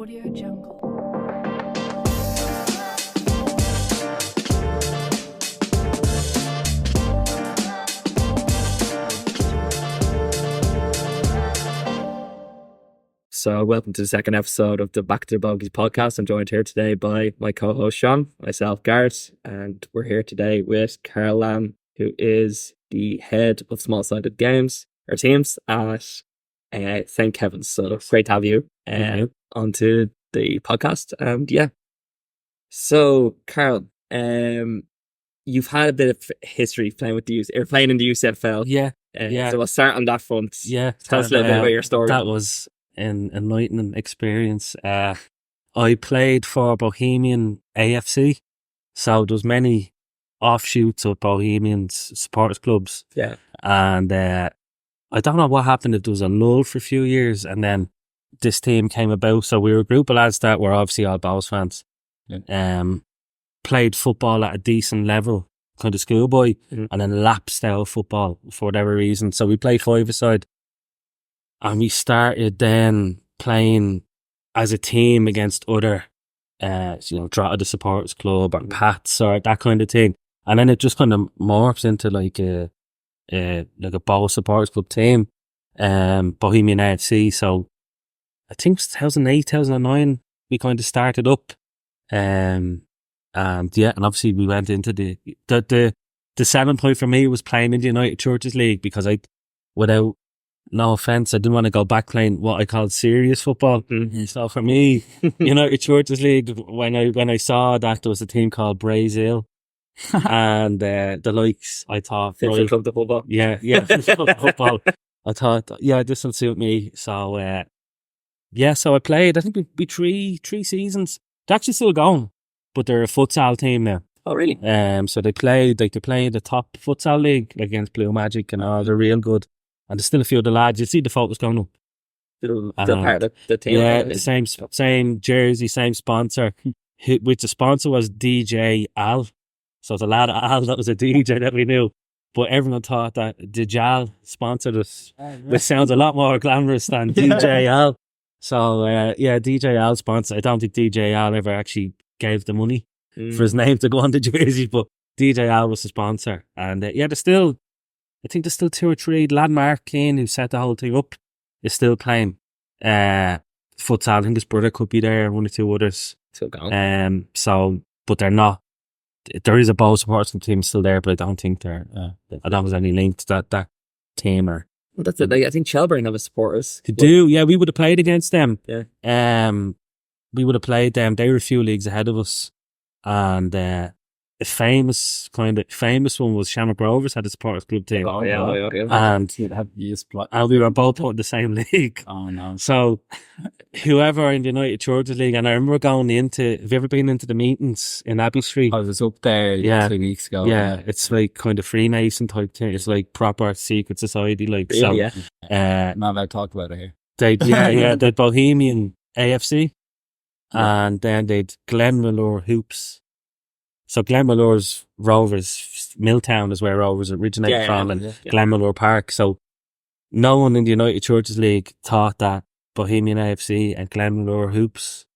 Audio Jungle. So welcome to the second episode of the Back to the Bogies podcast. I'm joined here today by my co-host Sean, myself Gareth, and we're here today with Karl Lambe, who is the head of small-sided games or teams at St. Kevin's. So it's great to have you onto the podcast. So Karl, you've had a bit of history playing with playing in the UCFL. Yeah. So we'll start on that front. Yeah. Tell us a little bit about your story. That was an enlightening experience. I played for Bohemian AFC, so there was many offshoots of Bohemian supporters clubs. Yeah. And I don't know what happened, if there was a lull for a few years and then this team came about. So we were a group of lads that were obviously all Bows fans. Yeah. Played football at a decent level, kind of schoolboy, and then lap style football for whatever reason. So we played five-a-side. And we started then playing as a team against other, Drogheda the Supporters Club or Pats or that kind of thing. And then it just kind of morphs into like a Bow Supporters Club team, Bohemian AFC. So I think it was 2008, 2009 we kind of started up. And obviously we went into the selling point for me was playing in the United Churches League, because without no offence, I didn't want to go back playing what I called serious football. So for me, United Churches League, when I saw that there was a team called Brazil and the likes, I thought, Fit for club to football. Yeah, football. I thought, this will suit me. So so I played. I think we three seasons. They're actually still going, but they're a futsal team now. Oh, really? So they play the top futsal league, like against Blue Magic and all. They're real good. And there's still a few of the lads. You see the photos going up. Still part of the team. Yeah, same jersey, same sponsor. Which the sponsor was DJ Al. So it's a lad Al that was a DJ that we knew. But everyone thought that Dijal sponsored us, which sounds a lot more glamorous than DJ Al. So DJ Al sponsor. I don't think DJ Al ever actually gave the money for his name to go on the jersey, but DJ Al was the sponsor. And I think there's still two or three. Lad Mark Keane, who set the whole thing up, is still playing futsal. I think his brother could be there, one or two others. Still going. But they're not. There is a Bow supporters team still there, but I don't think I don't think there's any link to that team. Or well, that's it. I think Shelburne have a supporters. Yeah, we would have played against them. Yeah. We would have played them. They were a few leagues ahead of us, and a famous one was Shamrock Rovers had a supporters club team. Oh yeah. And we were both in the same league. Oh no! So whoever in the United Churches League, and I remember going into. Have you ever been into the meetings in Abbey Street? I was up there 2 weeks ago. Yeah, it's like kind of Freemason type thing. It's like proper secret society, like. So, not allowed to talk about it here. They'd Bohemian AFC, and then they'd Glenmalure Hoops. So Glenmalure's Rovers, Milltown is where Rovers originated from, and Glenmalure Park. So no one in the United Churches League thought that Bohemian AFC and Glenmalure Hoops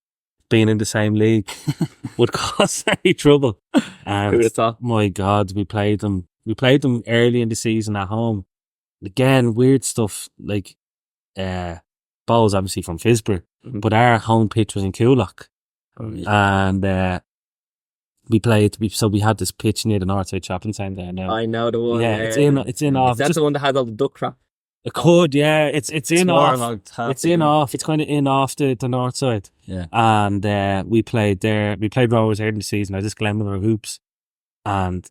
being in the same league would cause any trouble. And who would have thought? My God, we played them early in the season at home. Again, weird stuff like balls obviously from Fisborough, but our home pitch was in Coolock. And we had this pitch near the Northside Shopping Centre now. I know the one. Yeah, it's in off. That's the one that had all the duck crap. It could, yeah. It's in off. It's in off. It's kind of in off the north side. Yeah. And we played there. We played Rovers early in the season. I just Glenmalure Hoops, and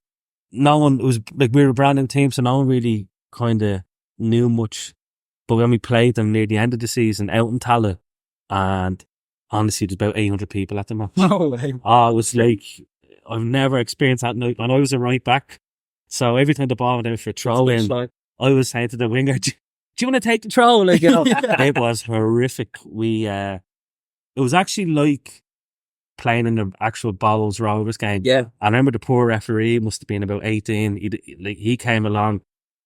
no one was like, we were a brand new team, so no one really kind of knew much. But when we played them near the end of the season out in Tala, and honestly, there's about 800 people at the match. No way. Oh, it was like, I've never experienced that. And I was a right back, so every time the ball went out for a throw in, I was saying to the winger, "Do you want to take the throw?" Like, It was horrific. It was actually like playing in the actual Bowls Rovers game. Yeah, I remember the poor referee must have been about 18. He came along.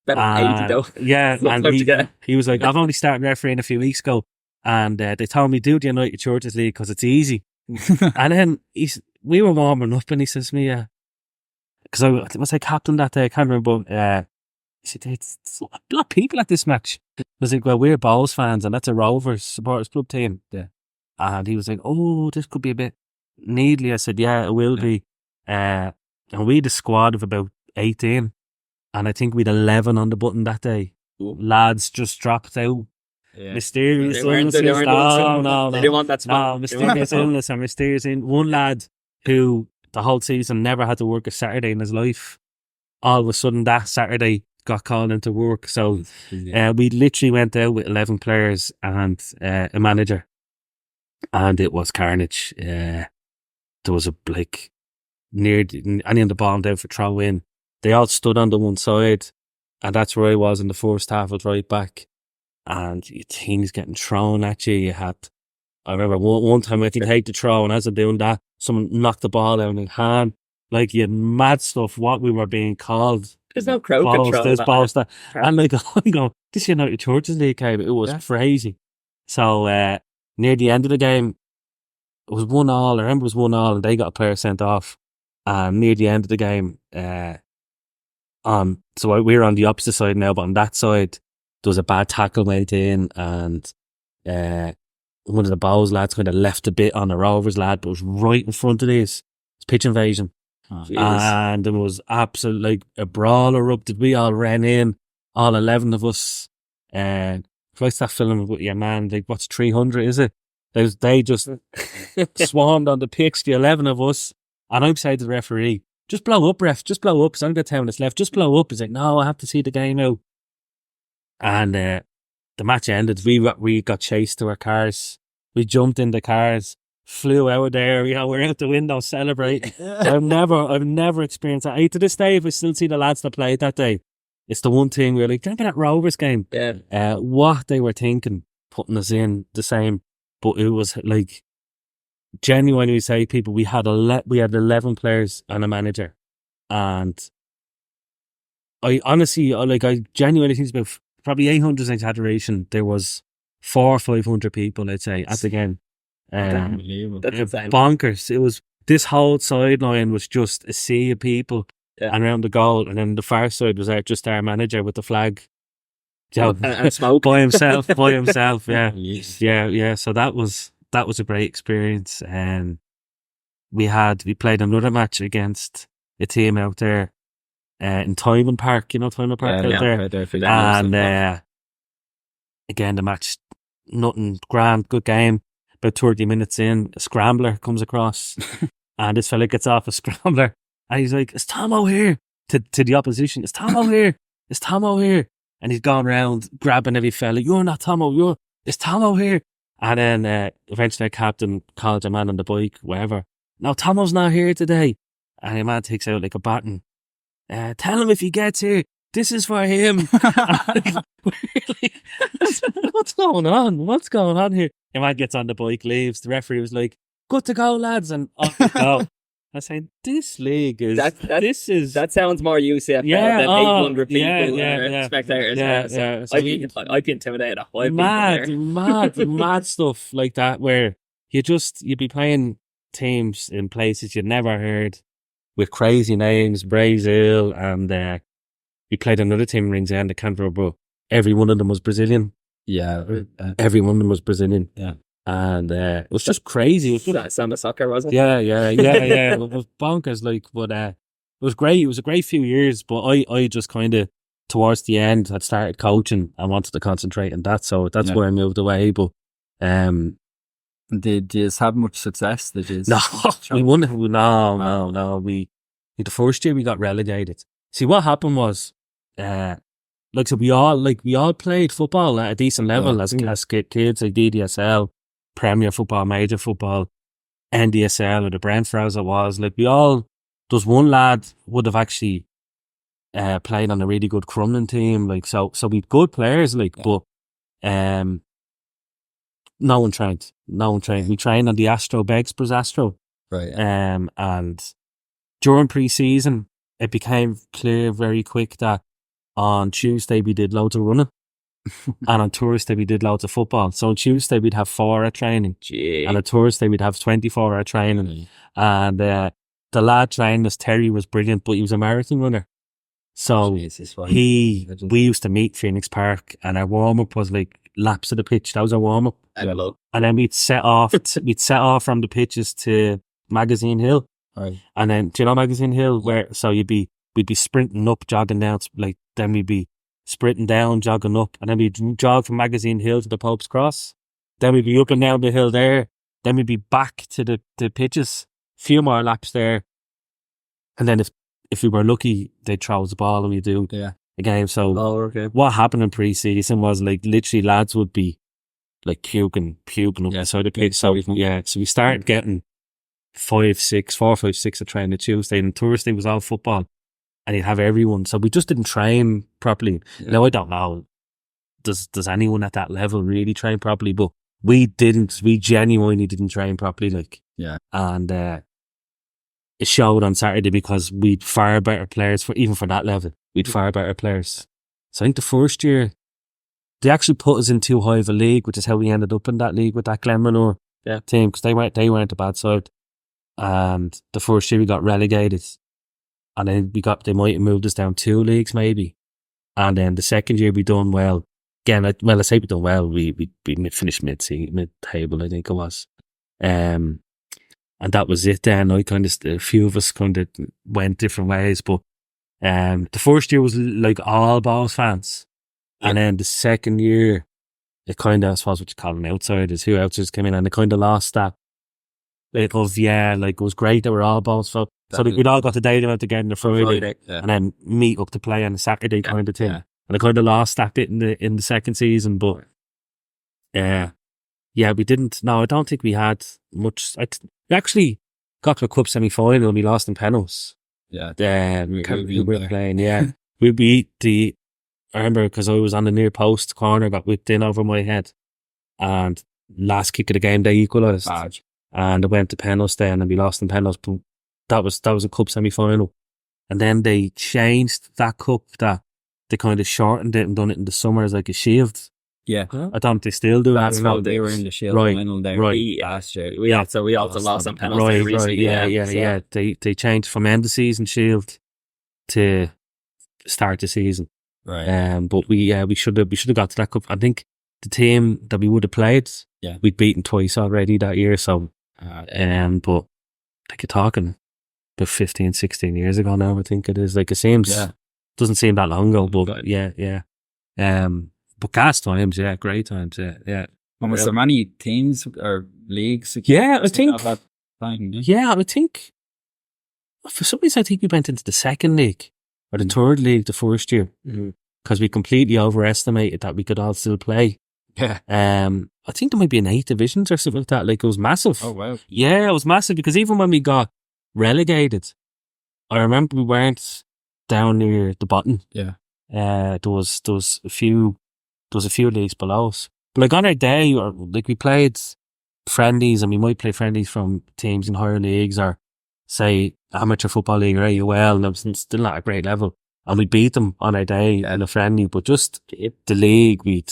Better than 80 though. Yeah, and he was like, "I've only started refereeing a few weeks ago," And they told me, do the United Churches League because it's easy. And then we were warming up and he says to me, because I was like captain that day, I can't remember, but he said, it's a lot of people at this match. I was like, well, we're Bowls fans and that's a Rovers supporters club team. Yeah. And he was like, oh, this could be a bit needly. I said, yeah, it will be. And we had a squad of about 18. And I think we had 11 on the button that day. Ooh. Lads just dropped out. Yeah. Mysterious illness. No. They didn't want that spot. No, mysterious illness and mysterious one lad who the whole season never had to work a Saturday in his life. All of a sudden that Saturday got called into work. So we literally went out with 11 players and a manager. And it was carnage. There was any of the bombed out for throw in. They all stood on the one side. And that's where I was in the first half at right back. And things getting thrown at you. I remember one time I think I had to throw, and as I'm doing that, someone knocked the ball out in the hand. Like, you had mad stuff, what we were being called. There's no crowd control. There's balls that. And like, I'm going, this United Churches League game, it was crazy. So, near the end of the game, it was 1-1. I remember it was 1-1 and they got a player sent off. And near the end of the game, so we were on the opposite side now, but on that side, there was a bad tackle made in, and one of the Bowls lads kind of left a bit on a Rovers lad, but it was right in front of this. It's pitch invasion. Oh, and there was absolutely like a brawl erupted. We all ran in, all 11 of us. What's that film with your man? Like, what's 300, is it? They just swarmed on the pitch, the 11 of us. And I'm saying to the referee, just blow up, ref, just blow up, because I'm got 10 minutes left, just blow up. He's like, no, I have to see the game out. And the match ended. We got chased to our cars. We jumped in the cars, flew out of there. We're out the window celebrating. I've never experienced that. To this day, if I still see the lads that played that day, it's the one thing we're like, remember that Rovers game? Yeah. What they were thinking, putting us in the same, but it was like, genuinely say, people, we had 11 players and a manager, and I genuinely think it's about probably 800 exaggeration. There was 400 or 500 people, I'd say, at the game. That's bonkers. It was, this whole sideline was just a sea of people and around the goal, and then the far side was just our manager with the flag. And smoke by himself. Yeah. So that was a great experience. We played another match against a team out there in Tymon Park. You know Tymon Park out there? Right there, and again, the match, nothing grand, good game. About 30 minutes in, a scrambler comes across and this fella gets off a scrambler and he's like, is Tomo here? To the opposition, is Tomo here? Is Tomo here? And he's gone around grabbing every fella. You're not Tomo, is Tomo here? And then eventually a captain called a man on the bike, whatever. No, Tomo's not here today. And a man takes out like a baton. Tell him if he gets here, this is for him. What's going on? What's going on here? The man gets on the bike, leaves. The referee was like, good to go, lads. And off we go. I was saying, this league is... That sounds more UCFL than 800 people spectators. So I'd be intimidated. Mad stuff like that, where you'd be playing teams in places you'd never heard with crazy names, Brazil, and we played another team in Ringsend, I can't remember, but every one of them was Brazilian. Yeah. Every one of them was Brazilian. Yeah. And it was just crazy. Samba soccer, wasn't it? Yeah. It was bonkers, but it was great. It was a great few years, but I just kind of, towards the end, had started coaching and wanted to concentrate on that, so that's where I moved away. But did you have much success? No, we won. No. We the first year we got relegated. See, what happened was, so we all played football at a decent level as kids, like DDSL, Premier Football, Major Football, NDSL, or the Brentford as it was. Like, there's one lad would have actually played on a really good Crumlin team. Like, so we've good players, but no one trained. We trained on the Begsboro's Astro. Right. And during pre-season, it became clear very quick that on Tuesday we did loads of running. And on Thursday, we did loads of football. So on Tuesday, we'd have 4-hour training. Gee. And on Thursday, we'd have 24-hour training. And the lad training us, Terry, was brilliant, but he was a marathon runner. So we used to meet Phoenix Park, and our warm-up was like laps of the pitch. That was our warm-up. And then we'd set off from the pitches to Magazine Hill. Right. And then, do you know Magazine Hill? So we'd be sprinting up, jogging down, like, then we'd be sprinting down, jogging up, and then we'd jog from Magazine Hill to the Pope's Cross. Then we'd be up and down the hill there. Then we'd be back to the pitches, few more laps there. And then if we were lucky, they'd throw us the ball and we'd do a game. So what happened in pre-season was, like, literally lads would be like puking up inside the pitch. So we started getting 4, 5, 6 a training Tuesday, and Thursday was all football, and you'd have everyone. So we just didn't train properly. Now, I don't know, does anyone at that level really train properly? But we didn't. We genuinely didn't train properly, like. Yeah. And it showed on Saturday, because we'd far better players even for that level. We'd far better players. So I think the first year they actually put us in too high of a league, which is how we ended up in that league with that Glenmanure team, because they weren't a bad side. And the first year we got relegated, and then they might have moved us down 2 leagues maybe. And then the second year we done well. Again, I say we done well. We finished mid-table, I think it was. And that was it then. A few of us kind of went different ways, but the first year was like all Balls fans. And then the second year, it kind of, I suppose what you call them, outsiders, who outsiders came in, and they kind of lost that. It was great that we're all Balls fans. So we'd all got the day out together on the Friday, and then meet up to play on the Saturday kind of thing. Yeah. And I kind of lost that bit in the second season, but we didn't. No, I don't think we had much. We actually got to a cup semi-final and we lost in penalties. Yeah, we were playing. Yeah, we beat I remember, because I was on the near post corner, got whipped in over my head, and last kick of the game they equalised, and I went to penalties then, and we lost in penalties. But that was a cup semi-final, and then they changed that cup. That they kind of shortened it and done it in the summer as like a shield. Yeah, I don't think they still do That's that. how they were in the shield final there last year. We also lost on penalties recently. Yeah. They changed from end of season shield to start the season. Right. But we should have got to that cup. I think the team that we would have played, we'd beaten twice already that year. So, but like, you're talking about 15, 16 years ago now. I think it is. Like, it seems doesn't seem that long ago, but but gas times, great times, yeah. And was there many teams or leagues? I think. That time, I think. For some reason, I think we went into the second league or the third league the first year, because we completely overestimated that we could all still play. Yeah. I think there might be an 8 divisions or something like that. Like, it was massive. Oh wow. Yeah, it was massive, because even when we got relegated, I remember we weren't down near the bottom. Yeah. There was a few leagues below us. But like, on our day, or like, we played friendlies, and we might play friendlies from teams in higher leagues, or say amateur football league or AUL, and it was still not a great level, and we beat them on our day in a friendly. But just the league, we'd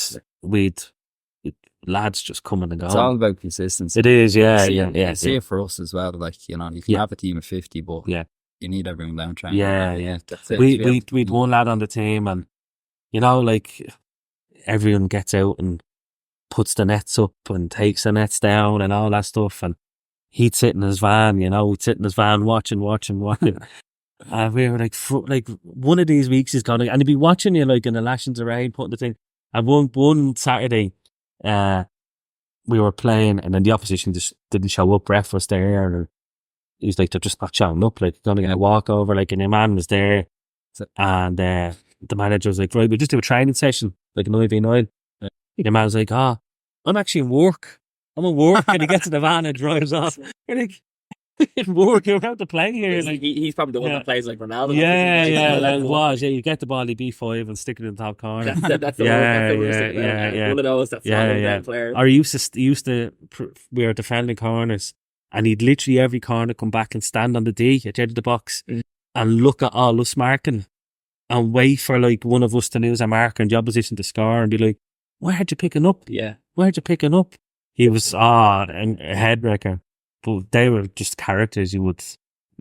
lads just coming and going. It's all about consistency. It is, yeah. See it for us as well. Like, you can have a team of 50, but you need everyone down training. Yeah. That's it. We'd one lad on the team, and like, everyone gets out and puts the nets up and takes the nets down and all that stuff, and he'd sit in his van, watching. And we were like one of these weeks he's gonna, and he'd be watching you, like, in the lashings of rain, putting the thing. And one Saturday, we were playing, and then the opposition just didn't show up. Ref was there, and he was like, they're just not showing up, like, gonna get a walkover, like, and your man was there, and the manager was like, right, we'll just do a training session, like an IV9. The man was like, I'm actually in work. I'm in work. And he gets in the van and drives off. You're like, in work, you're about to play here. Like, he's probably the one that plays like Ronaldo. Yeah, like it was. Yeah, you get the ball, you B5 and stick it in the top corner. That's the one of those that's player. Or we were defending corners, and he'd literally every corner come back and stand on the D at the edge of the box and look at all us marking. and wait for like one of us to lose a marker and the opposition to score and be like, why aren't you picking up? Yeah. Why aren't you picking up? He was, a head wrecker. But they were just characters you would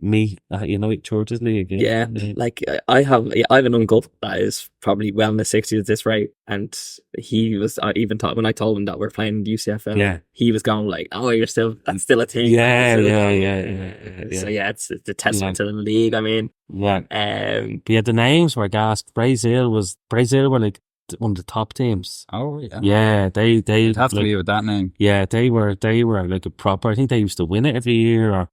meet at United Churches League. Yeah, like I have an uncle that is probably well in the 60s at this rate, and he was even taught when I told him that we're playing UCFL. Yeah. He was going like, "Oh, that's still a thing." Yeah. So yeah, it's a testament to the league. I mean, Yeah. But yeah, the names were gas. Brazil were like one of the top teams. Oh yeah. Yeah, they It'd have to be with that name. Yeah, they were like a proper. I think they used to win it every year, or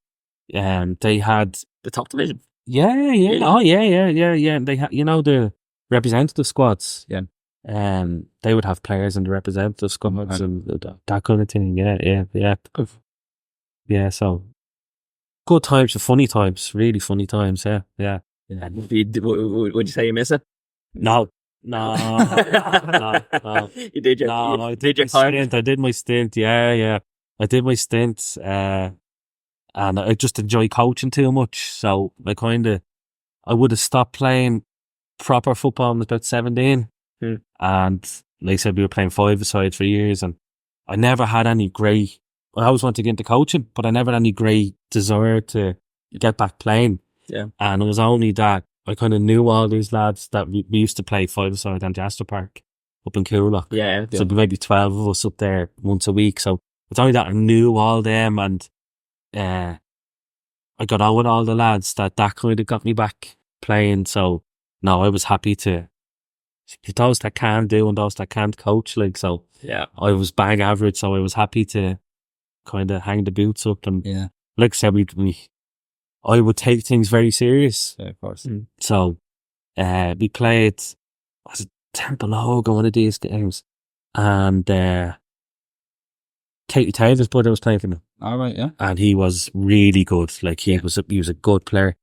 they had the top division. Yeah. Really? Oh yeah. They had the representative squads. Yeah. They would have players in the representative squads and that kind of thing. Yeah. Yeah. So good times, funny times, really funny times. Yeah. Would you say you miss it? No. You did your I did my stint. Yeah. I did my stint. And I just enjoy coaching too much. So I would have stopped playing proper football when I was about 17. And like I said, we were playing 5-a-side for years, and I never had any great, I always wanted to get into coaching, but I never had any great desire to get back playing. Yeah. And it was only that I kind of knew all these lads that we used to play 5-a-side on Jasper Park up in Coolock. Yeah. So maybe 12 of us up there once a week. So it's only that I knew all them, and I got on with all the lads that kind of got me back playing. So no, I was happy to, those that can do and those that can't coach, like, so yeah, I was bang average, so I was happy to kind of hang the boots up, and like I said, I would take things very serious. Yeah, of course. So we played, was it Temple Hogan, one of these games, and Katie Taylor's brother was playing for me. All right, yeah. And he was really good. Like he was a good player,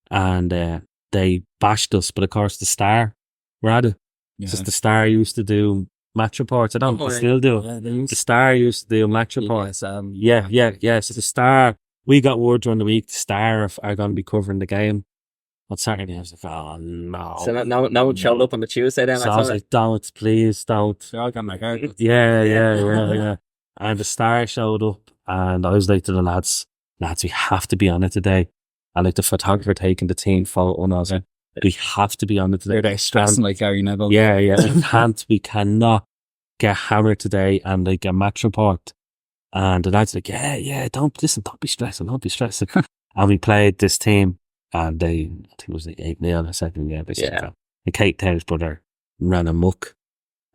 and they bashed us. But of course, the Star were at it. Just the Star used to do match reports. I don't know if they still do. Yeah, the Star used to do match reports. So the Star. We got word during the week. The Star are going to be covering the game on Saturday. I was like, oh no. So no one showed up on the Tuesday then. So I was like, don't, please don't. So I got my haircut. Yeah. And the Star showed up, and I was like to the lads, we have to be on it today. And like the photographer taking the team photo, and I was like, we have to be on it today. They're stressing like Gary Neville. Yeah. We cannot get hammered today and like a match report. And the lads like, don't be stressing. And we played this team, and I think it was like 8-0 the second game. And Kate Taylor's brother ran amok.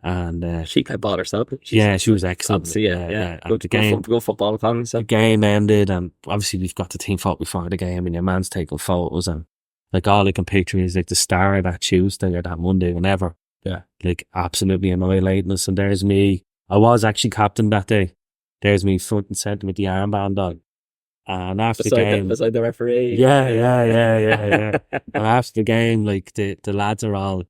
And she played ball herself. She was excellent. Yeah. Good football fan. So. The game ended, and obviously we've got the team photo before the game, and your man's taking photos, and like all I can picture is like the Star that Tuesday or that Monday, whenever. Yeah. Like absolutely annihilating us, and there's me. I was actually captain that day. There's me front and centre with the armband on. And after the game, beside the referee. Yeah. And after the game, like the lads are all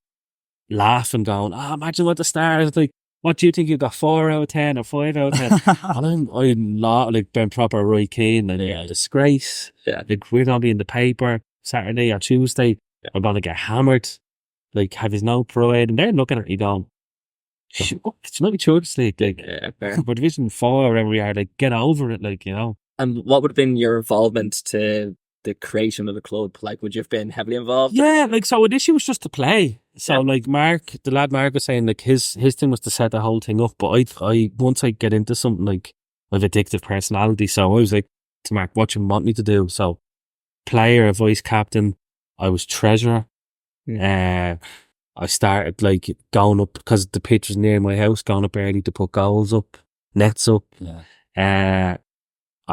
laughing, going, imagine what the Star is like. What do you think, you got 4 out of 10 or 5 out of 10? And I'm not like been proper Roy Keane and disgrace. Yeah. Like we're gonna be in the paper Saturday or Tuesday. Yeah. We're gonna get hammered. Like, have his no pride, and they're looking at me going, it's not Church League, like we're Division 4 or wherever we are, like get over it, like, And what would have been your involvement to the creation of the club? Like, would you have been heavily involved? Yeah, like, so initially was just to play. So like the lad Mark was saying, like his thing was to set the whole thing up. But I once I get into something, like I have addictive personality, so I was like to Mark, what you want me to do? So player, vice captain, I was treasurer. I started like going up, because the pitch was near my house, going up early to put goals up, nets up. I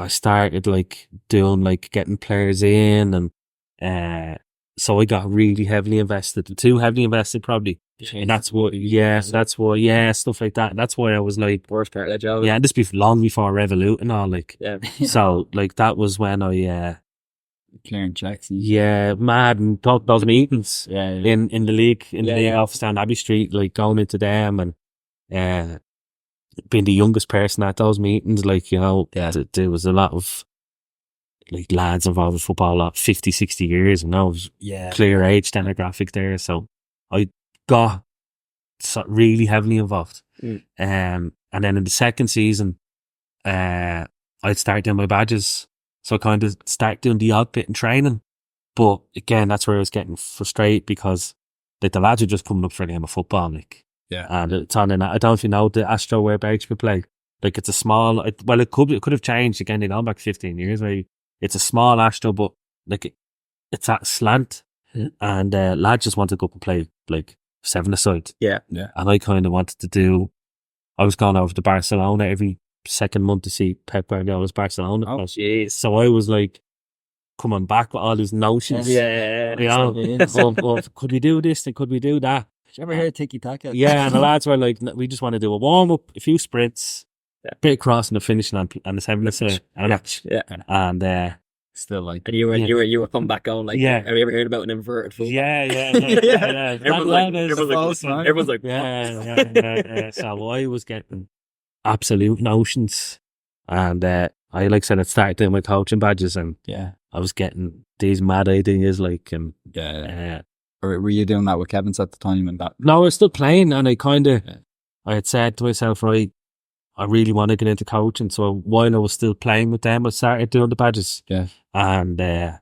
started like doing like getting players in, and so I got really heavily invested, too heavily invested probably. And that's what, stuff like that. That's why I was like, worst part of the job. Yeah, and this long before Revolut and all, like. Yeah. So like that was when I clearing checks. Mad, and those meetings in the league, league office down Abbey Street, like going into them, and being the youngest person at those meetings, like, there was a lot of like lads involved with football, 50, 60 years, and that was clear age demographic there. So I got really heavily involved. And then in the second season, I'd start doing my badges. So I kind of start doing the odd bit in training. But again, that's where I was getting frustrated because like the lads are just coming up for a game of football, like. Yeah. And it's on, and I don't know if you know the Astro whereabouts we play. Like it's a small, it could have changed again. They've gone back 15 years. Maybe it's a small Astro, but like it's at slant, and lads just wanted to go up and play like 7-a-side. Yeah. And I kind of wanted to do. I was going over to Barcelona every second month to see Pep Guardiola's Barcelona. Oh, jeez. So I was like coming back with all these notions. Yeah. You know, could we do this and could we do that? Did you ever hear tiki taka? Yeah, and the lads were like, we just want to do a warm up, a few sprints, bit of crossing, the finishing, and the 7-a-side, and a match. Yeah. And still like. And you were coming back going like, have you ever heard about an inverted football? Yeah. Everyone's like, yeah. So I was getting absolute notions, and I like said, I started doing my coaching badges, and I was getting these mad ideas, like, and or were you doing that with Kevin's at the time and that? No, I was still playing, and I had said to myself, right, I really want to get into coaching. So while I was still playing with them, I started doing the badges. Yeah. And then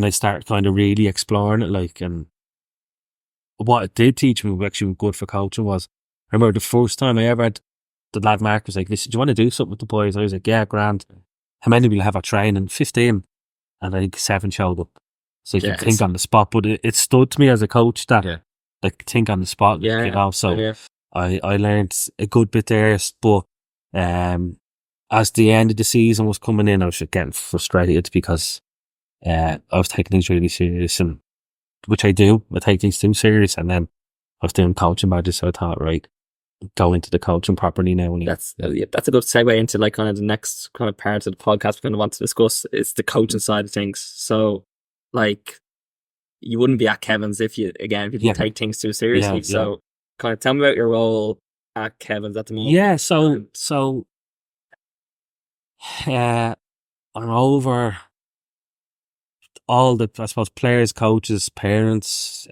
I started kind of really exploring it, like, and what it did teach me, was actually good for coaching, was, I remember the first time I ever had, the lad Mark was like, listen, do you want to do something with the boys? I was like, yeah, grand. How many will have a training? 15. And I think 7 showed up. So you can think on the spot, but it stood to me as a coach that, like, think on the spot, you know. So I learned a good bit there, but as the end of the season was coming in, I was getting frustrated because I was taking things really serious, and which I do. I take things too serious, and then I was doing coaching badges, so I thought, right, go into the coaching properly now. That's a good segue into like kind of the next kind of part of the podcast we're going to want to discuss is the coaching side of things. So like you wouldn't be at Kevin's if you didn't take things too seriously. So kind of tell me about your role at Kevin's at the moment. Yeah, so I'm over all the, I suppose, players, coaches, parents,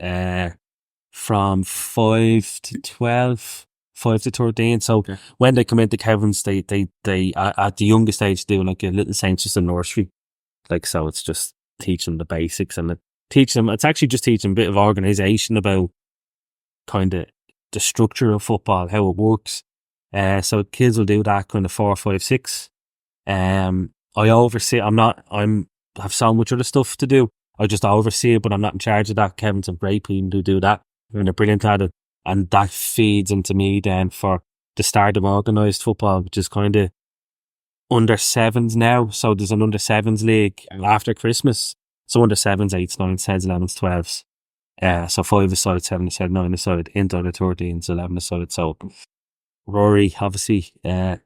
from 5 to 12, 5 to 13. So when they come into Kevin's, they at the youngest age do like a little Saint just a nursery. Like, so it's just teach them the basics, and it's actually just teaching a bit of organisation about kind of the structure of football, how it works. So kids will do that kind of 4, 5, 6. I oversee. I have so much other stuff to do. I just oversee it, but I'm not in charge of that. Kevin's some great people who do that, and they're brilliant at it. And that feeds into me then for the start of organised football, which is kind of under 7s now. So there's an under 7s league after Christmas. So under 7s, 8s, 9s, 10s, 11s, 12s. So 5-a-side, 7-a-side, 9-a-side, into under 13s, 11-a-side. So Rory, obviously, I'm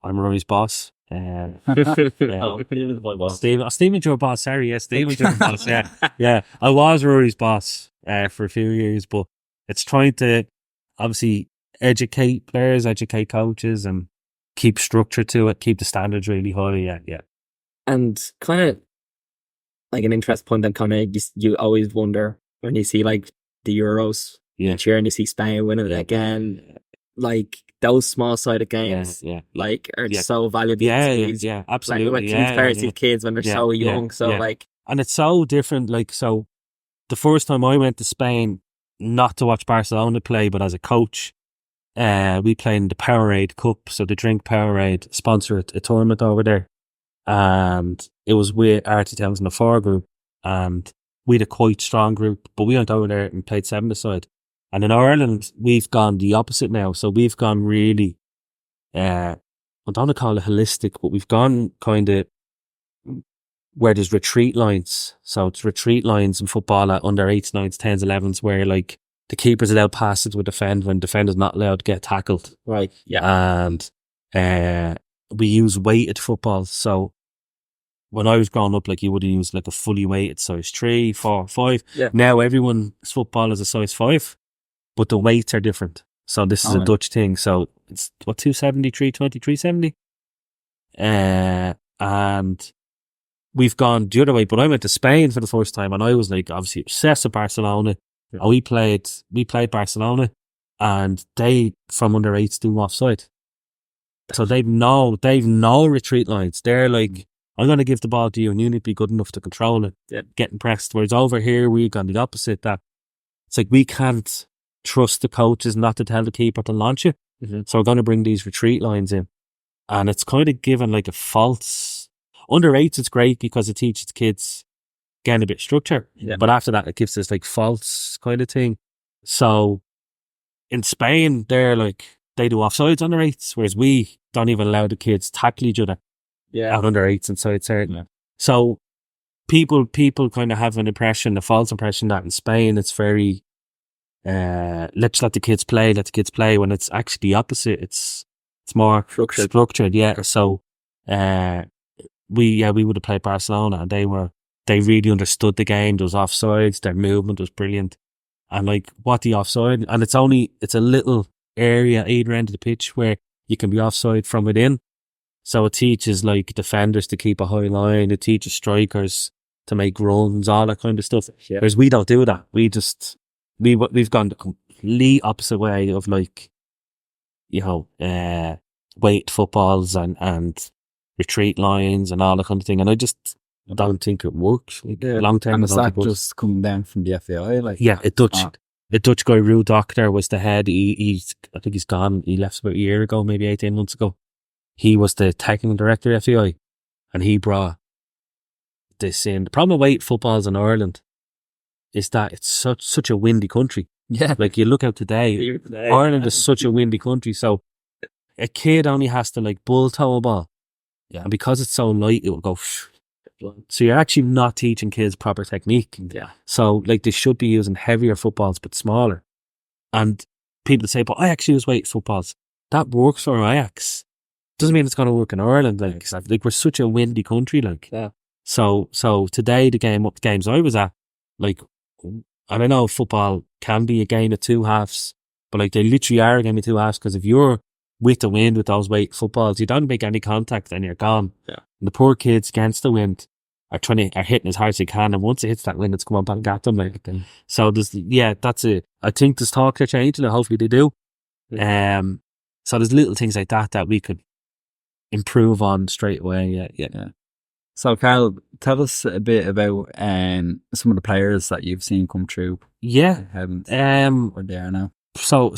Rory's boss. Stephen's your boss. Sorry, yes, Stephen's your boss. Yeah. I was Rory's boss for a few years, but it's trying to obviously educate players, educate coaches, and keep structure to it, keep the standards really high. Yeah. And kind of like an interest point, then kind of you always wonder when you see like the Euros each year and you see Spain winning it again, like those small sided games, like are so valuable. Yeah, absolutely. Like, these players, these kids when they're so young, like, and it's so different. Like, so the first time I went to Spain, not to watch Barcelona play, but as a coach, we played in the Powerade Cup. So the Drink Powerade sponsored a tournament over there, and it was with our 2004 group, and we had a quite strong group, but we went over there and played 7-a-side. And in Ireland, we've gone the opposite now. So we've gone really, I don't want to call it holistic, but we've gone kind of where there's retreat lines. So it's retreat lines in football at under 8s, 9s, 10s, 11s, where like the keeper's allowed passes with defend when defender's not allowed to get tackled. Right. Yeah. And we use weighted football. So when I was growing up, like you would have used like a fully weighted size 3, 4, 5. Yeah. Now everyone's football is a size 5. But the weights are different. So this is a Dutch thing. So it's 270, 320, 370. And we've gone the other way, but I went to Spain for the first time and I was like obviously obsessed with Barcelona. Yeah. And we played Barcelona and they from under 8s do offside. So they've no retreat lines. They're like, I'm going to give the ball to you and you need to be good enough to control it, getting pressed. Whereas over here, we've gone the opposite, that it's like we can't trust the coaches not to tell the keeper to launch it. Mm-hmm. So we're going to bring these retreat lines in. And it's kind of given like a false... Under 8s, it's great because it teaches kids getting a bit of structure. Yeah. But after that, it gives this like false kind of thing. So in Spain, they're like, they do offsides under 8s, whereas we don't even allow the kids tackle each other out under 8s inside certain. Yeah. So people kind of have an impression, a false impression that in Spain it's very let's let the kids play, when it's actually the opposite. It's more structured. Yeah. So we would have played Barcelona and they really understood the game. There was offsides, their movement was brilliant. And like what the offside, and it's a little area either end of the pitch where you can be offside from within. So it teaches like defenders to keep a high line, it teaches strikers to make runs, all that kind of stuff. Yeah. Whereas we don't do that. We've gone the complete opposite way of like, weight footballs and retreat lines and all that kind of thing. And I just don't think it works. Long term. And is that just coming down from the FAI? Like, yeah, a Dutch guy, Rue Doctor, was the head. I think he's gone. He left about a year ago, maybe 18 months ago. He was the technical director of FAI, and he brought this in. The problem with weight footballs in Ireland is that it's such a windy country. Yeah. Like you look out today, Ireland is such a windy country. So a kid only has to like bull toe a ball. Yeah. And because it's so light, it will go. So you're actually not teaching kids proper technique. Yeah. So like they should be using heavier footballs but smaller. And people say, but Ajax use weight footballs. That works for Ajax. Doesn't mean it's going to work in Ireland. Like we're such a windy country. Like, yeah. So today the games I was at, like, and I know football can be a game of two halves, but like they literally are a game of two halves, because if you're with the wind with those weight footballs, you don't make any contact and you're gone. Yeah. And the poor kids against the wind are hitting as hard as they can, and once it hits that wind, it's come on back at them. Like, so that's it. I think there's talk they're changing, and hopefully they do. Yeah. So there's little things like that we could improve on straight away. Yeah. So Karl, tell us a bit about some of the players that you've seen come through. Yeah. Where they are now. So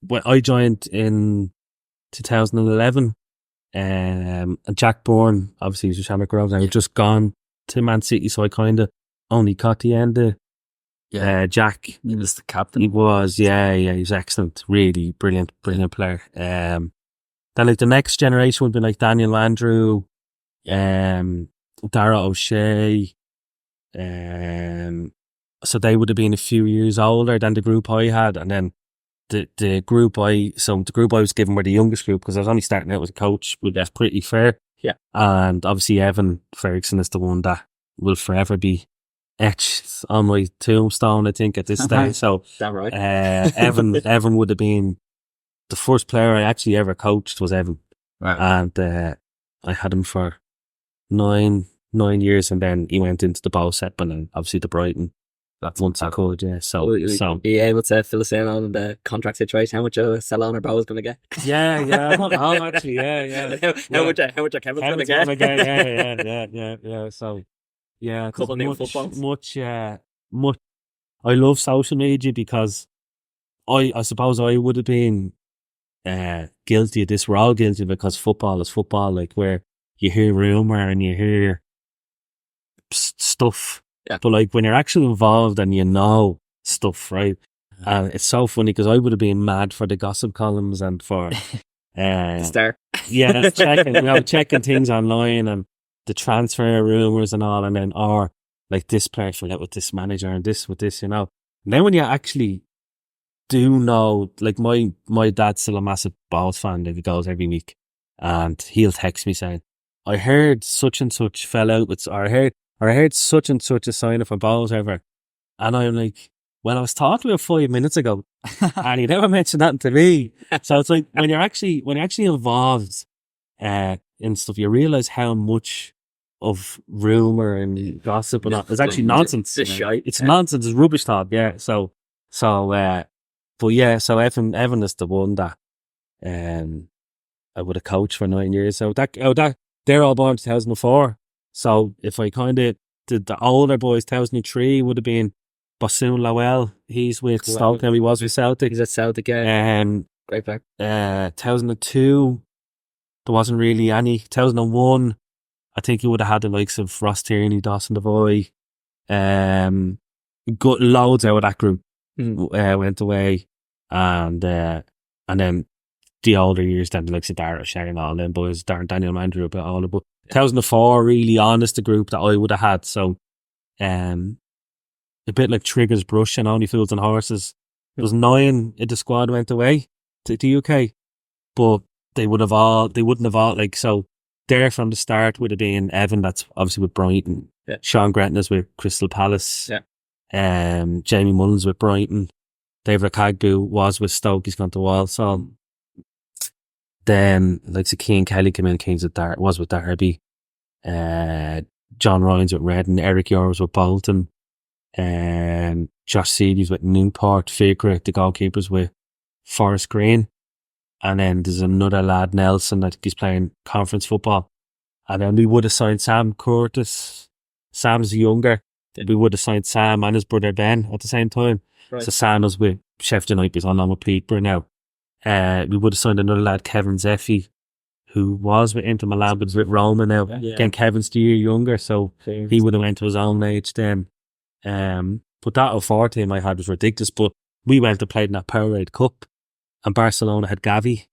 when I joined in 2011, and Jack Bourne, obviously he's with Shamrock Rovers, and he'd just gone to Man City, so I kind of only caught the end of Jack. He was the captain. He was, he was excellent, really brilliant player. Then like the next generation would be like Daniel Andrew, Dara O'Shea, so they would have been a few years older than the group I had, and then the group I was given were the youngest group, because I was only starting out as a coach, but that's pretty fair. Yeah. And obviously Evan Ferguson is the one that will forever be etched on my tombstone, I think, at this stage. So that right? Evan would have been the first player I actually ever coached, was Evan. Right. And I had him for nine years, and then he went into the Bowseppin and obviously the Brighton. That's once I could, yeah. So are you able to fill us in on the contract situation? How much a Salon or Bow is going to get? Yeah. Oh, actually, yeah. How much are Kevin's going to get? Yeah. So, yeah. A couple of new footballs. Much. I love social media, because I suppose I would have been guilty of this. We're all guilty, because football is football, like where you hear rumour and you hear stuff. Yeah. But like when you're actually involved and you know stuff, right? It's so funny, because I would have been mad for the gossip columns and for Star. Yeah, checking things online and the transfer rumours and all, and then like this player fell out with this manager and this with this, And then when you actually do know, like my dad's still a massive Balls fan, if he goes every week, and he'll text me saying, I heard such and such fell out with, or I heard such and such a sign for Balls ever. And I'm like, well, I was talking to him 5 minutes ago and he never mentioned that to me. So it's like when you're actually involved in stuff, you realise how much of rumour and gossip and all. It's actually nonsense. It's shite. It's nonsense. It's rubbish talk. Yeah. But yeah. So Evan is the one that I would have coached for 9 years. So that they're all born 2004. So if I kind of did the older boys, 2003 would have been Bosun Lowell. He's with Stoke now. He was with Celtic. He's at Celtic, yeah. Great back. 2002, there wasn't really any. 2001, I think you would have had the likes of Ross Tierney, Dawson Devoy. Got loads out of that group. Went away, and then the older years, then the likes of Dara O'Shea and all them boys, Daniel Mandrew, about all of them. But 2004, really honest, the group that I would have had. So, a bit like Triggers, Brush, and Only Fools and Horses. There was 9 in the squad went away to the UK, but they wouldn't have all, like, so there from the start would have been Evan, that's obviously with Brighton. Yeah. Sean Gretna's with Crystal Palace. Yeah. Jamie Mullins with Brighton. David Kagbu was with Stoke, he's gone to Walsall. Then, like, Keane Kelly came in, was with Derby. John Ryan's with Reading, Eric Yours with Bolton. Josh Seeley's with Newport, Fikra, the goalkeepers with Forest Green. And then there's another lad, Nelson, I think he's playing conference football. And then we would have signed Sam Curtis. Sam's younger. We would have signed Sam and his brother Ben at the same time. Right. So Sam was with Sheffield United, he's on with Peterborough now. We would have signed another lad, Kevin Zeffy, who was with Inter Milan, but with Roma now. Yeah. Again, Kevin's the year younger, so he would have went to his own age then. But that 04 team I had was ridiculous. But we went to play in that Powerade Cup, and Barcelona had Gavi.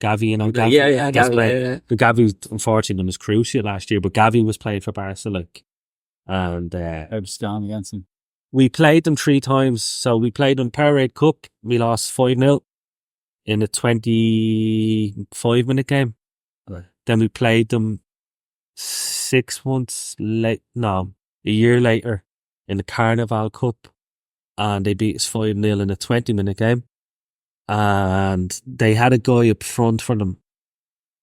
You know, Gavi. Yeah. Gavi, But Gavi, unfortunately, done his cruciate last year, but Gavi was playing for Barca, like. And how did you against him? We played them 3 times. So we played in Powerade Cup. We lost 5-0 in a 25-minute game. Right. Then we played them a year later in the Carnival Cup, and they beat us 5-0 in a 20-minute game. And they had a guy up front for them.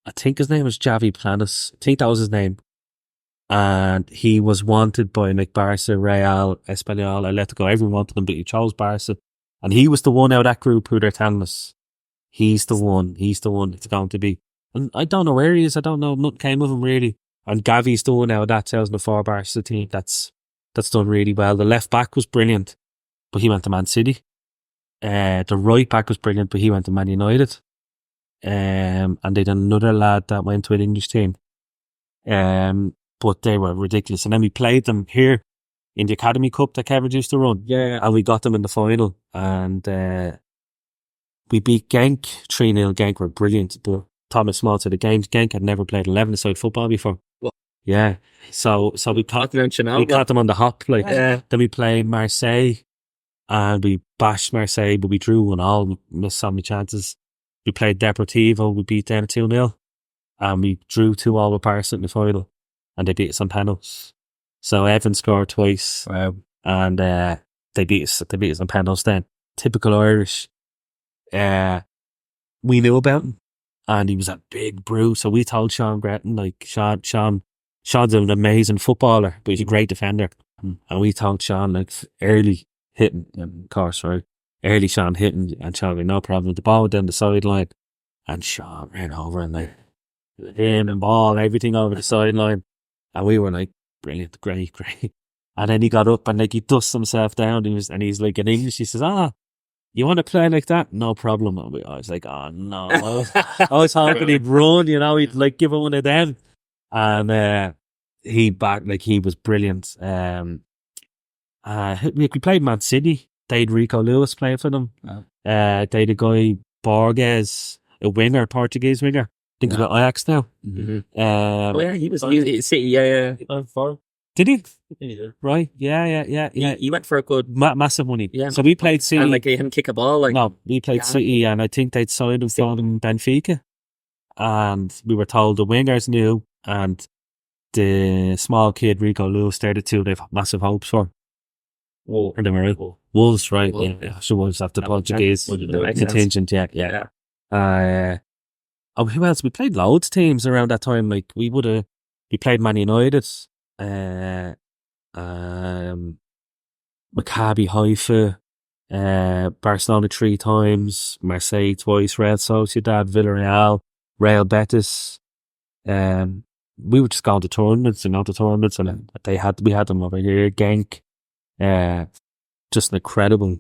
I think his name was Javi Planas. I think that was his name. And he was wanted by like Barca, Real, Espanyol, Atletico. Everyone wanted him, but he chose Barca. And he was the one out of that group who they're telling us. He's the one it's going to be. And I don't know where he is. I don't know. Nothing came of him really. And Gavi's the one out of that 2004 Barca team that's done really well. The left back was brilliant, but he went to Man City. The right back was brilliant, but he went to Man United. And they had another lad that went to an English team. But they were ridiculous. And then we played them here in the Academy Cup that Kevin used to run. Yeah. And we got them in the final. And we beat Genk 3-0. Genk were brilliant. But Thomas Small said Genk had never played 11-a-side football before. What? Yeah. So we caught them on the hop. Like, Then we played Marseille. And we bashed Marseille, but we drew 1-1. We missed so many chances. We played Deportivo. We beat them 2-0. And we drew 2-2 with Barca in the final. And they beat us on penalties. So Evan scored twice. Wow. And they beat us on penalties then. Typical Irish. We knew about him. And he was a big brute. So we told Sean Gretton, like, Sean's an amazing footballer, but he's a great defender. And we told Sean, like, early hitting, of course, right? Early Sean hitting, and Sean, like, no problem. The ball down the sideline. And Sean ran over and, like, him and ball, everything over the sideline. And we were like, brilliant, great. And then he got up and like he dusted himself down and he's like in English, he says, you want to play like that? No problem. And I was like, oh no. I was hoping he'd run, you know, he'd like give it one of them. And he was brilliant. We played Man City. They had Rico Lewis playing for them. Oh. They had a guy, Bogies, a winger, Portuguese winger. I think he's got Ajax now. Mm-hmm. He was City, yeah. Did he? Yeah. Right, yeah. He went for a good massive money. Yeah. So we played City. And like he didn't kick a ball. Like no, we played City, and I think they'd signed him from Benfica. And we were told the wingers knew, and the small kid Rico Lewis, they're the two they've massive hopes for. Oh, and they were Wolves, right? Yeah. So Wolves after the Portuguese contingent, yeah. Oh, who else? We played loads of teams around that time. Like we would have We played Man United, uh, Maccabi Haifa, Barcelona 3 times, Marseille twice, Real Sociedad, Villarreal, Real Betis. We would just go to tournaments and and we had them over here. Genk, just an incredible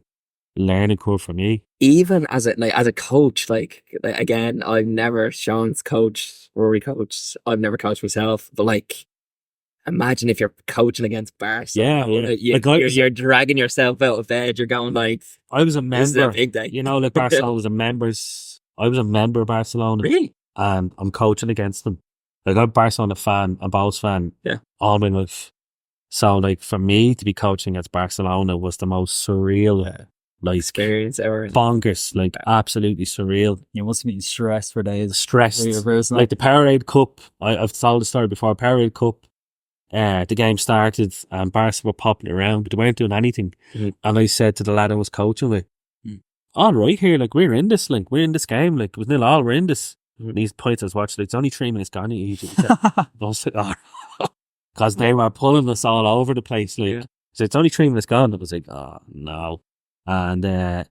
learning curve for me. Even as a coach, again, I've never Sean's coached, Rory coached. I've never coached myself, but like, imagine if you're coaching against Barca. Yeah. You're dragging yourself out of bed. You're going like, I was a this is a member. big day. You know, like Barcelona was a members. I was a member of Barcelona. Really? And I'm coaching against them. Like, I'm a Barcelona fan, a Bows fan. Yeah. All my life. So, like, for me to be coaching against Barcelona was the most surreal, like, experience ever. Bonkers, like, absolutely surreal. You must have been stressed for days. Stressed. Like the Powerade Cup, I've told the story before. Powerade Cup, the game started and Barca were popping around, but they weren't doing anything. Mm-hmm. And I said to the lad I was coaching with, all right here, like, we're in this game, like, it was 0-0, we're in this. And these points I was watching, like, it's only 3 minutes gone. Because they were pulling us all over the place. Like, so it's only 3 minutes gone. I was like, oh no. And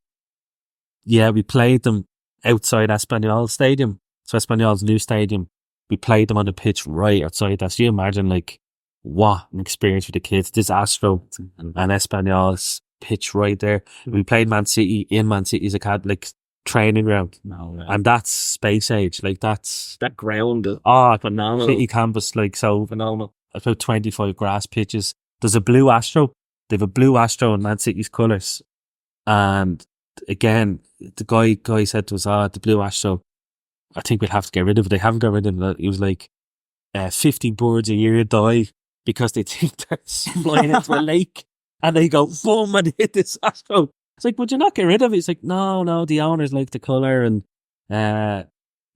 we played them outside Espanyol Stadium. So Espanyol's new stadium. We played them on the pitch right outside that. So you imagine, like, what an experience for the kids. This Astro and Espanyol's pitch right there. We played Man City in Man City's academy, like, training ground. And that's space age. Like, that's that ground is phenomenal. City campus, like, so phenomenal. About 25 grass pitches. There's a blue Astro. They have a blue Astro in Man City's colours. And again, the guy said to us, the blue Astro, I think we'll have to get rid of it. They haven't got rid of it. He was like, 50 birds a year die because they think they're flying into a lake and they go boom and hit this Astro. It's like, would you not get rid of it? It's like, no, the owners like the colour and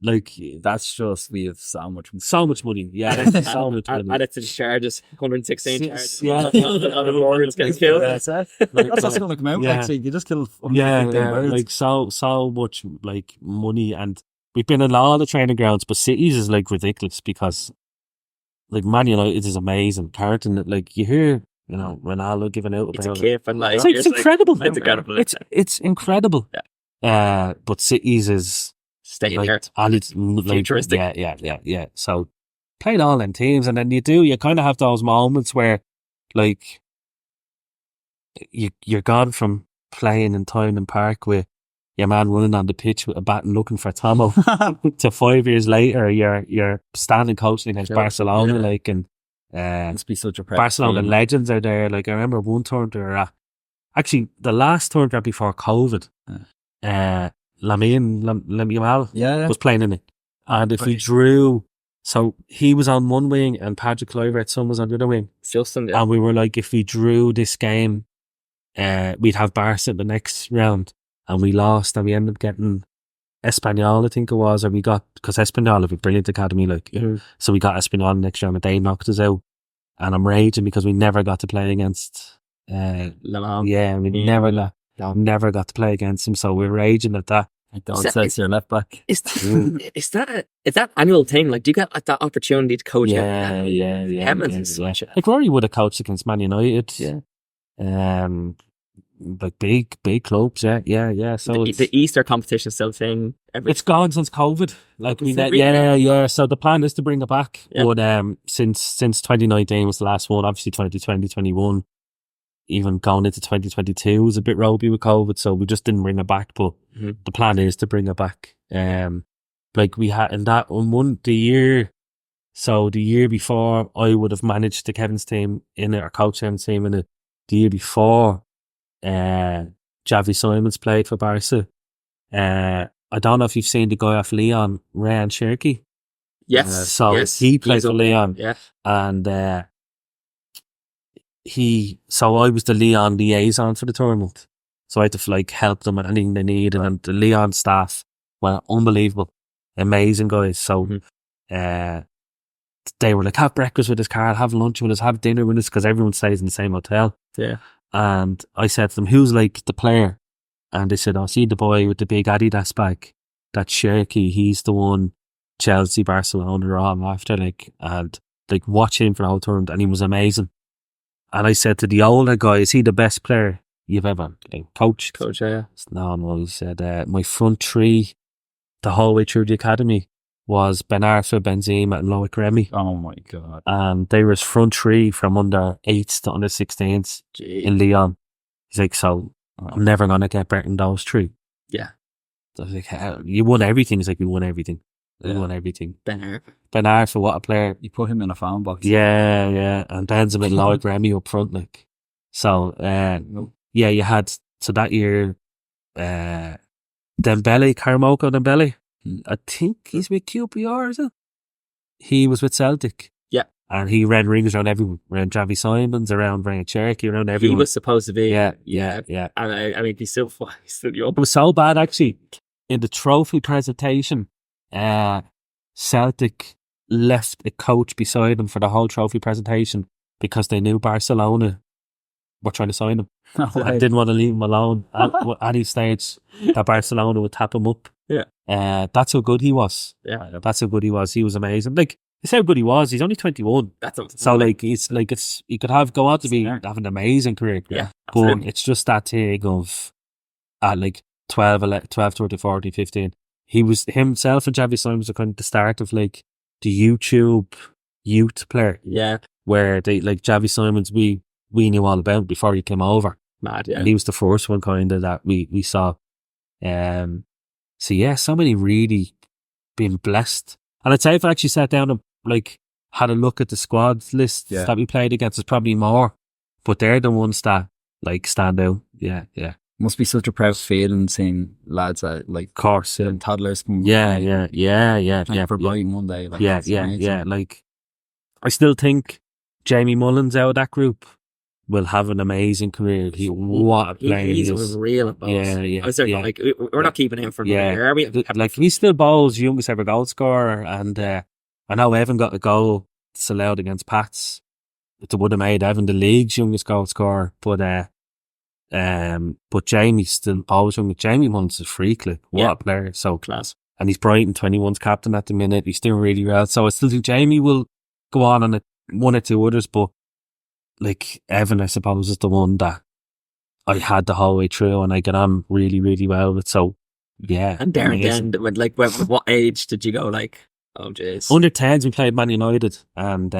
like, that's just, we have so much money. Yeah, that's so much money. Add it to the charges, 116 charges. Yeah. On the board, it's getting killed. That's also going to come out next week. You just kill birds. Like, so much, like, money. And we've been in all the training grounds, but Cities is, like, ridiculous because, like, Man United is amazing. Carrington, like, you hear, you know, Ronaldo giving out It's about a kip and like, it's incredible. It's incredible. It's incredible. Yeah. But Cities is staying like, here. and it's like, Futuristic. Yeah. So played all them teams, and then you kind of have those moments where, like, you're gone from playing in Tynan Park with your man running on the pitch with a bat and looking for Tomo to 5 years later you're standing coaching against Barcelona, like, and must be such a Barcelona legends are there. Like, I remember one tournament they were at, actually the last tournament before COVID, Lamine was playing in it, and if we drew, so he was on one wing and Patrick Kluivert-Son was on the other wing, and we were like, if we drew this game, we'd have Barca in the next round, and we lost, and we ended up getting Espanyol, I think it was, or we got, because Espanyol have a brilliant academy, like, so we got Espanyol next round and they knocked us out, and I'm raging because we never got to play against never got to play against him, so we're raging at that. Don't say it's your left back. Is that annual thing? Like, do you get like that opportunity to coach? Like, Rory would have coached against Man United. Like big clubs, yeah. So the Easter competition still thing. It's gone since COVID. Like, So the plan is to bring it back. Yeah. But since 2019 was the last one. Obviously 2020, 21, even going into 2022 was a bit ropey with COVID, so we just didn't bring it back. But the plan is to bring it back. Like, we had in that the year before, I would have managed the Kevin's team in it, or coach Kevin's team in it. The year before, Javi Simons played for Barca. I don't know if you've seen the guy off Leon, Ryan Cherky. Yes. He played for Leon. Yeah. And I was the Leon liaison for the tournament. So I had to, like, help them with anything they need. And the Leon staff were unbelievable. Amazing guys. So they were like, have breakfast with us, Karl, have lunch with us, have dinner with us, because everyone stays in the same hotel. Yeah. And I said to them, who's, like, the player? And they said, see the boy with the big Adidas bag, that's Cherky, he's the one Chelsea, Barcelona are all after, like. And like watch him for the whole tournament, and he was amazing. And I said to the older guy, is he the best player you've ever coached? Coach, yeah. No, he said, my front three the whole way through the academy was Ben Arfa, Benzema and Loic Remy. Oh my God. And they were his front three from under 8s to under 16s in Lyon. He's like, so I'm never going to get better than those three. Yeah. So I was like, you won everything. He's like, we won everything. We won everything. Ben Arfa, what a player. You put him in a phone box. Yeah. And Benzema and Loic Remy up front, like. So, yeah, you had, so that year, Dembele, Karamoko Dembele, I think he's with QPR, is it? He was with Celtic. Yeah. And he ran rings around everyone, around Javi Simons, around Ryan Cherokee, around everyone. He was supposed to be. Yeah. And I mean, he's still young. It was so bad, actually. In the trophy presentation, Celtic left a coach beside him for the whole trophy presentation because they knew Barcelona were trying to sign him. I didn't want to leave him alone at any stage that Barcelona would tap him up. Yeah. That's how good he was. Yeah. That's how good he was. He was amazing. Like, it's how good he was. He's only 21. So like, he could go on to be having an amazing career. Yeah. But Absolutely. it's just that thing of at like 12, 13, 14, 15. He was himself and Javi Simons were kind of the start of like the YouTube youth player. Yeah. Where they like Javi Simons we knew all about before he came over. Mad, yeah. And he was the first one kind of that we saw. So yeah, somebody really been blessed. And I'd say if I actually sat down and like had a look at the squad list that we played against, there's probably more. But they're the ones that like stand out. Yeah. Must be such a proud feeling seeing lads that like Of course, and toddlers come yeah. for Brighton one day. Like, Yeah. Like, I still think Jamie Mullins out of that group will have an amazing career. What a player he He's is. real at both. Yeah. I was there, like, we're not keeping him for another year, are we? Like, he's still Bowles' youngest ever goal scorer, and I know Evan got a goal disallowed against Pats. It would have made Evan the league's youngest goal scorer, but Jamie's still Bowles' youngest. Jamie Mullins is a freak, like, what a player, so class. And he's Brighton 21's captain at the minute. He's doing really well. So I still think Jamie will go on one or two others, but like Evan, I suppose, is the one that I had the whole way through and I get on really, really well with. So yeah. And there again, what age did you go like, oh jeez? Under 10s we played Man United and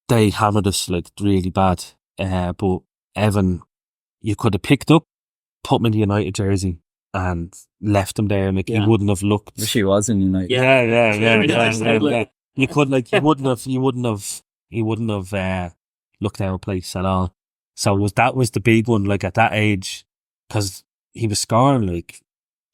they hammered us like really bad. But Evan, you could have picked up, put him in the United jersey and left him there, like he wouldn't have looked. She was in United. Yeah. You could like he wouldn't have looked out of place at all. So that was the big one, like at that age, because he was scoring like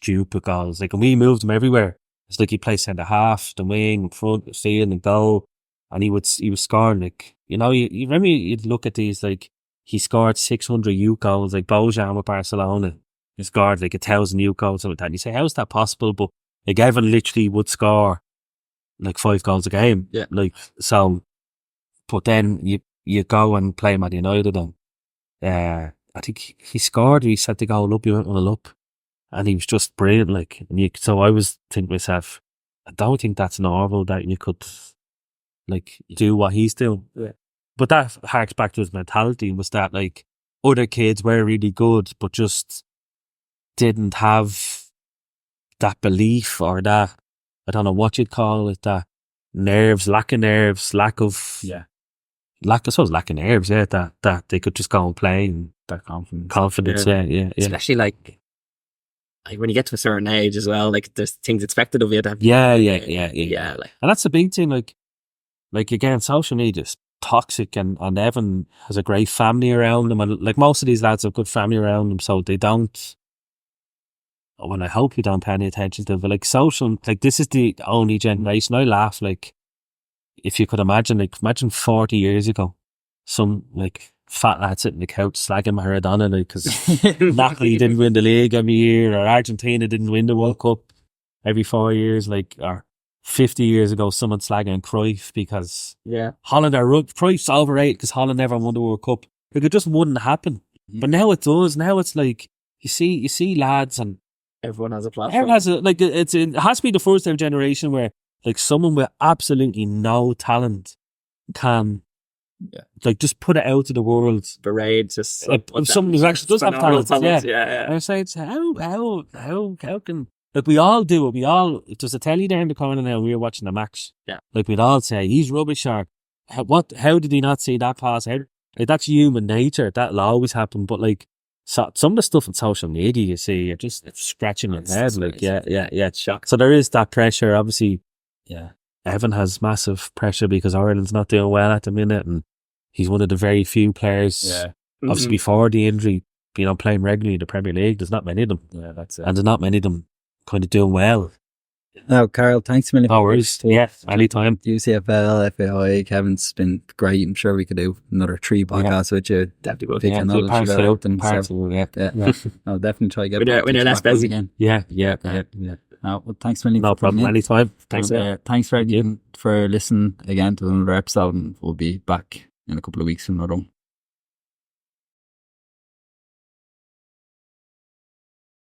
stupid goals. Like, and we moved him everywhere. It's like he played centre half, the wing, front, the field, and goal, and he was scoring like, you know, you remember you'd look at these, like he scored 600 youth goals, like Bojan with Barcelona. He scored like 1,000 youth goals, something like that. And you say, how's that possible? But like Evan literally would score like 5 goals a game. Yeah. Like, so, but then you go and play him at United and I think he scored, he set the goal up, he went on a up and he was just brilliant. Like, and so I was thinking to myself, I don't think that's normal that you could like do what he's doing. Yeah. But that harks back to his mentality, was that like other kids were really good but just didn't have that belief or that, I don't know what you'd call it, that lack of nerves, lack of nerves, that they could just go and play and that confidence. Yeah. Especially like when you get to a certain age as well, like there's things expected of you. Yeah. Like, and that's the big thing, like again, social media is toxic and Evan has a great family around him, and like most of these lads have good family around them, so they don't, I hope you don't pay any attention to it, but like social, like this is the only generation. I laugh, like if you could imagine 40 years ago, some like fat lad sitting on the couch slagging Maradona like because Napoli didn't win the league every year, or Argentina didn't win the World Cup every 4 years, like, or 50 years ago someone slagging Cruyff because Holland are Cruyff's overrated because Holland never won the World Cup. Like, it just wouldn't happen. But now it does. Now it's like you see lads and everyone has a platform. everyone has it has to be the first time generation where like someone with absolutely no talent can like just put it out to the world. Parade, just Someone who actually does have phenomenal talent. yeah. And I say, it's how can, like, we all do it. If there's a telly there in the corner now, we were watching the match. Yeah. Like, we'd all say, he's rubbish, or how did he not see that pass? Like, that's human nature. That'll always happen. But like, some of the stuff on social media, you see, you're just scratching your head. Like, it's shock. So there is that pressure. Obviously, Evan has massive pressure because Ireland's not doing well at the minute, and he's one of the very few players. Yeah. Obviously, before the injury, playing regularly in the Premier League. There's not many of them. Yeah, that's it. And there's not many of them kind of doing well. Now, Karl, thanks a million. No worries. Yeah, anytime. UCFL, FAI, Kevin's been great. I'm sure we could do another 3 podcasts with you. Definitely would. Taking knowledge about them. I'll definitely try to get when you're less busy again. Yeah. No, well, thanks a million. No problem. Anytime. Thanks for listening again to another episode, and we'll be back in a couple of weeks for another one.